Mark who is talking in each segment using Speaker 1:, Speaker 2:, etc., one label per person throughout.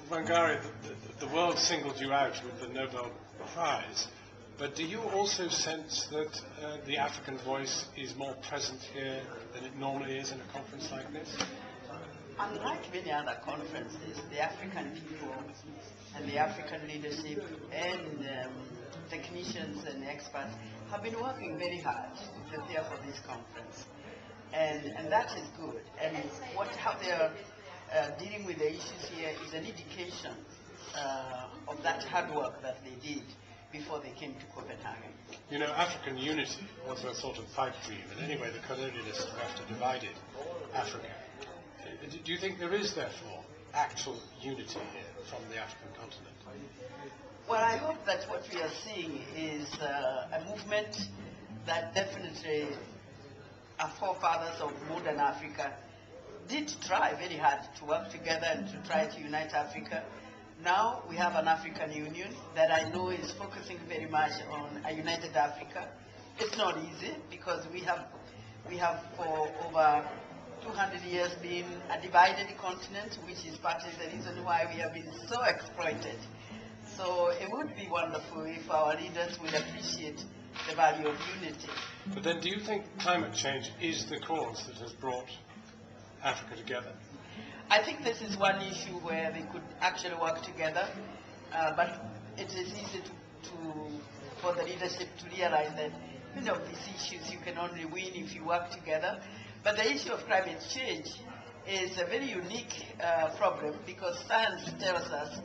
Speaker 1: Wangari, the world singled you out with the Nobel Prize, but do you also sense that the African voice is more present here than it normally is in a conference like this?
Speaker 2: Unlike many other conferences, the African people and the African leadership and technicians and experts have been working very hard to prepare for this conference. And that is good. And how they are dealing with the issues here is an indication of that hard work that they did before they came to Copenhagen.
Speaker 1: You know, African unity was a sort of pipe dream, and anyway, the colonialists left to divided Africa. Do you think there is, therefore, actual unity here from the African continent?
Speaker 2: Well, I hope that what we are seeing is a movement that definitely our forefathers of modern Africa did try very hard to work together and to try to unite Africa. Now we have an African Union that I know is focusing very much on a united Africa. It's not easy because we have for over 200 years been a divided continent, which is partly the reason why we have been so exploited. So it would be wonderful if our leaders would appreciate the value of unity.
Speaker 1: But then do you think climate change is the cause that has brought Africa together?
Speaker 2: I think this is one issue where they could actually work together, but it is easy for the leadership to realize that these issues you can only win if you work together. But the issue of climate change is a very unique problem because science tells us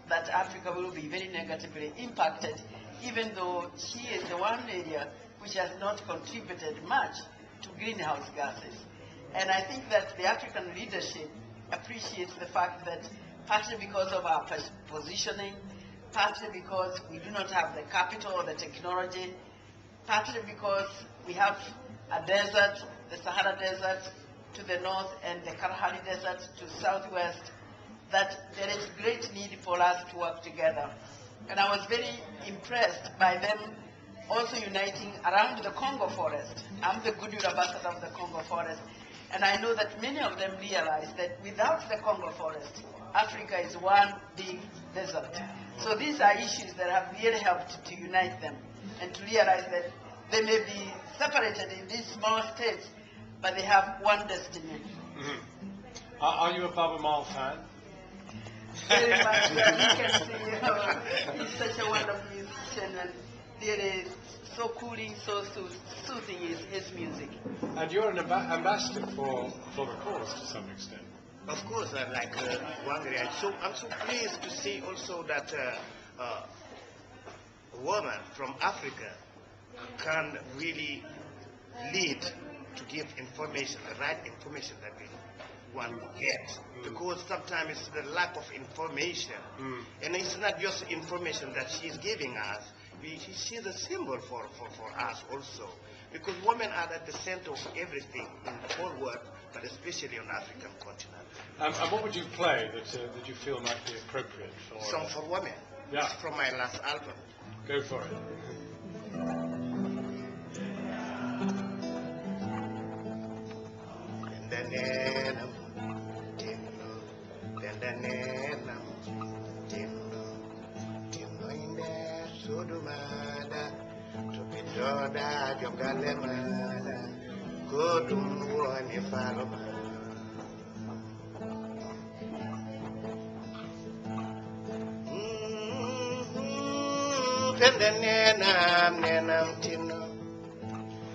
Speaker 2: that Africa will be very negatively impacted, even though she is the one area which has not contributed much to greenhouse gases. And I think that the African leadership appreciates the fact that partly because of our positioning, partly because we do not have the capital or the technology, partly because we have a desert, the Sahara Desert to the north and the Kalahari Desert to southwest, that there is great need for us to work together. And I was very impressed by them also uniting around the Congo forest. I'm the goodwill ambassador of the Congo forest. And I know that many of them realize that without the Congo forest, Africa is one big desert. So these are issues that have really helped to unite them and to realize that they may be separated in these small states, but they have one destiny.
Speaker 1: Mm-hmm. Are you a Baaba Maal fan?
Speaker 2: Very much. You can see he's such a wonderful musician and really so cooling, so soothing is his music.
Speaker 1: And you're an ambassador for the cause to some extent.
Speaker 3: Of course, like Wangari, I'm so pleased to see also that a woman from Africa can really lead to give information, the right information that we want to get. Because sometimes it's the lack of information. And it's not just information that she's giving us. She's a symbol for us also. Because women are at the center of everything in the whole world, but especially on the African continent.
Speaker 1: And what would you play that you feel might be appropriate for?
Speaker 3: Song for women.
Speaker 1: Yeah.
Speaker 3: From my last album.
Speaker 1: Go for it.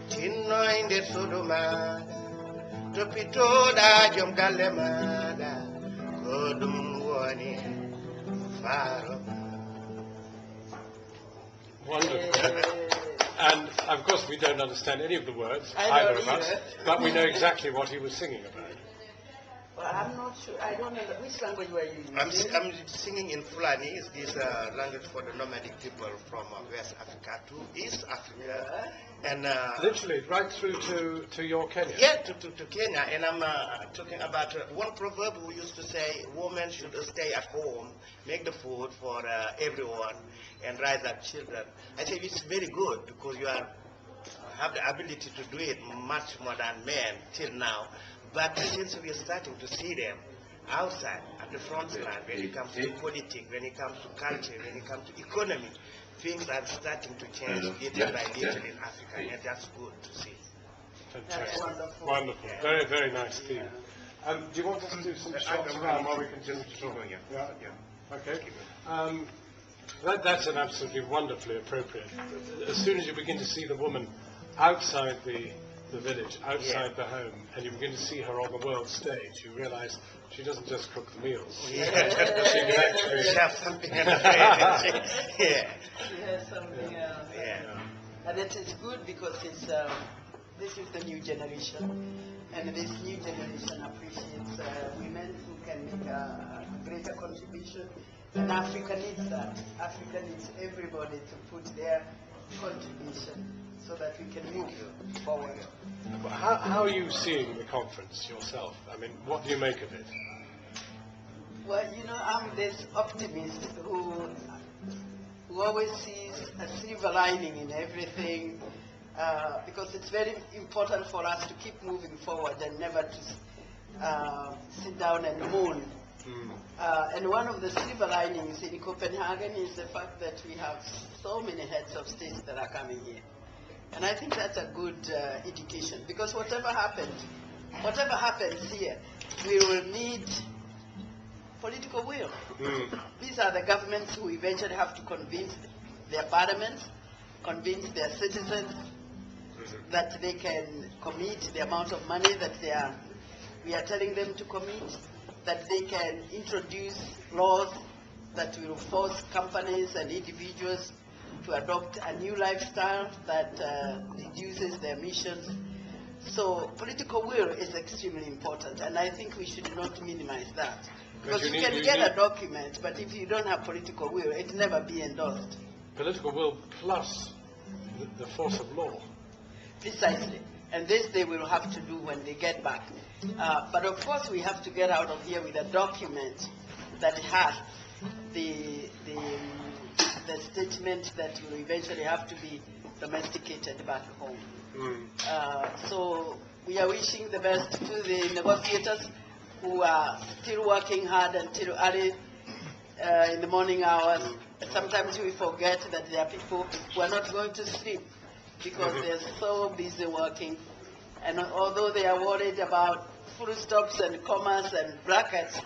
Speaker 3: Tino inde sudumada topitoda jom galemada kodum woni faro.
Speaker 1: Wonderful. And of course we don't understand any of the words, either of us, but we know exactly what he was singing about.
Speaker 2: Well, I'm not sure. I don't know which language were you using?
Speaker 3: I'm singing in Fulani. It's this language for the nomadic people from West Africa to East Africa.
Speaker 2: Yeah.
Speaker 3: And
Speaker 1: literally right through to your Kenya.
Speaker 3: Yeah, to Kenya. And I'm talking about one proverb we used to say, women should stay at home, make the food for everyone, and raise up children. I say it's very good because you have the ability to do it much more than men till now. But since we are starting to see them outside, at the front line, when it comes to politics, when it comes to culture, when it comes to economy, things are starting to change little by little in Africa, and that's good to see.
Speaker 1: Fantastic.
Speaker 2: Wonderful.
Speaker 1: Wonderful. Very, very nice theme. Do you want us to do some shots around while we continue to talk? Yeah. Okay. That's an absolutely wonderfully appropriate. As soon as you begin to see the woman outside the village, outside the home, and you begin to see her on the world stage, you realize she doesn't just cook the meals. She can actually
Speaker 3: have something else.
Speaker 2: She has something else. And it is good because it's, this is the new generation, and this new generation appreciates women who can make a greater contribution. And Africa needs that. Africa needs everybody to put their contribution so that we can move forward.
Speaker 1: How are you seeing the conference yourself? I mean, what do you make of it?
Speaker 2: Well, you know, I'm this optimist who always sees a silver lining in everything, because it's very important for us to keep moving forward and never to sit down and moan. And one of the silver linings in Copenhagen is the fact that we have so many heads of states that are coming here. And I think that's a good indication, because whatever happens here, we will need political will. These are the governments who eventually have to convince their parliaments, convince their citizens that they can commit the amount of money that we are telling them to commit, that they can introduce laws that will force companies and individuals to adopt a new lifestyle that reduces their emissions. So political will is extremely important, and I think we should not minimize that. Because you can get a document, but if you don't have political will, it will never be endorsed.
Speaker 1: Political will plus the force of law.
Speaker 2: Precisely. And this they will have to do when they get back. But of course we have to get out of here with a document that has the statement that will eventually have to be domesticated back home. So we are wishing the best to the negotiators who are still working hard until early in the morning hours. Sometimes we forget that there are people who are not going to sleep because they're so busy working. And although they are worried about full stops and commas and brackets,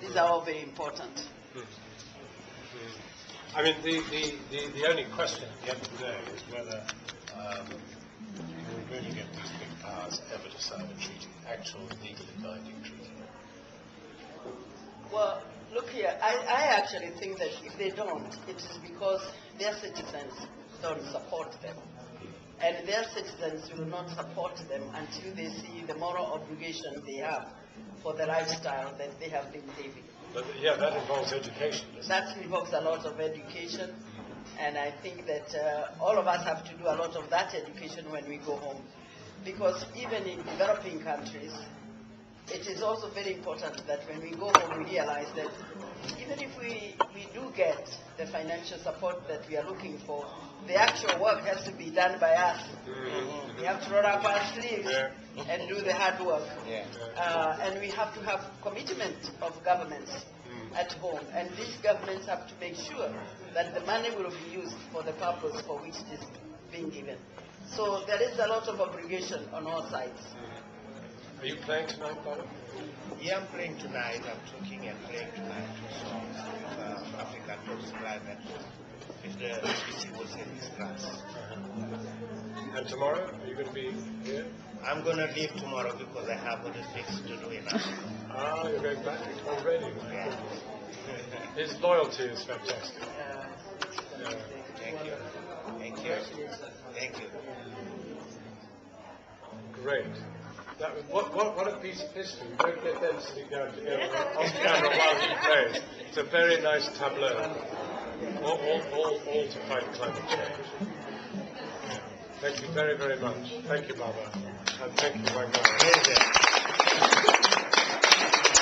Speaker 2: these are all very important.
Speaker 1: I mean, the only question at the end of the day is whether you will really get these big powers ever to sign a treaty, actual legally binding treaty.
Speaker 2: Well, look here, I actually think that if they don't, it is because their citizens don't support them. And their citizens will not support them until they see the moral obligation they have for the lifestyle that they have been living.
Speaker 1: But yeah, that involves education.
Speaker 2: That involves a lot of education, and I think that all of us have to do a lot of that education when we go home. Because even in developing countries, it is also very important that when we go home we realize that even if we do get the financial support that we are looking for, the actual work has to be done by us. We have to roll up our sleeves and do the hard work. And we have to have commitment of governments at home. And these governments have to make sure that the money will be used for the purpose for which it is being given. So there is a lot of obligation on all sides.
Speaker 1: Are you playing tonight, Baaba?
Speaker 3: Yeah, I'm playing tonight. I'm talking and playing tonight 2 songs with African Talks Climate. If the BBC was in this class.
Speaker 1: And tomorrow, are you going to be here?
Speaker 3: I'm going to leave tomorrow because I have other things to do in Africa.
Speaker 1: Ah, you're going back already?
Speaker 3: Yeah.
Speaker 1: His loyalty is fantastic.
Speaker 3: Thank you. Thank you. Thank you.
Speaker 1: Great. What a piece of history. You don't get them sitting down together on camera while he plays. It's a very nice tableau. All to fight climate change. Thank you very, very much. Thank you, Baaba. And thank you, Wangari.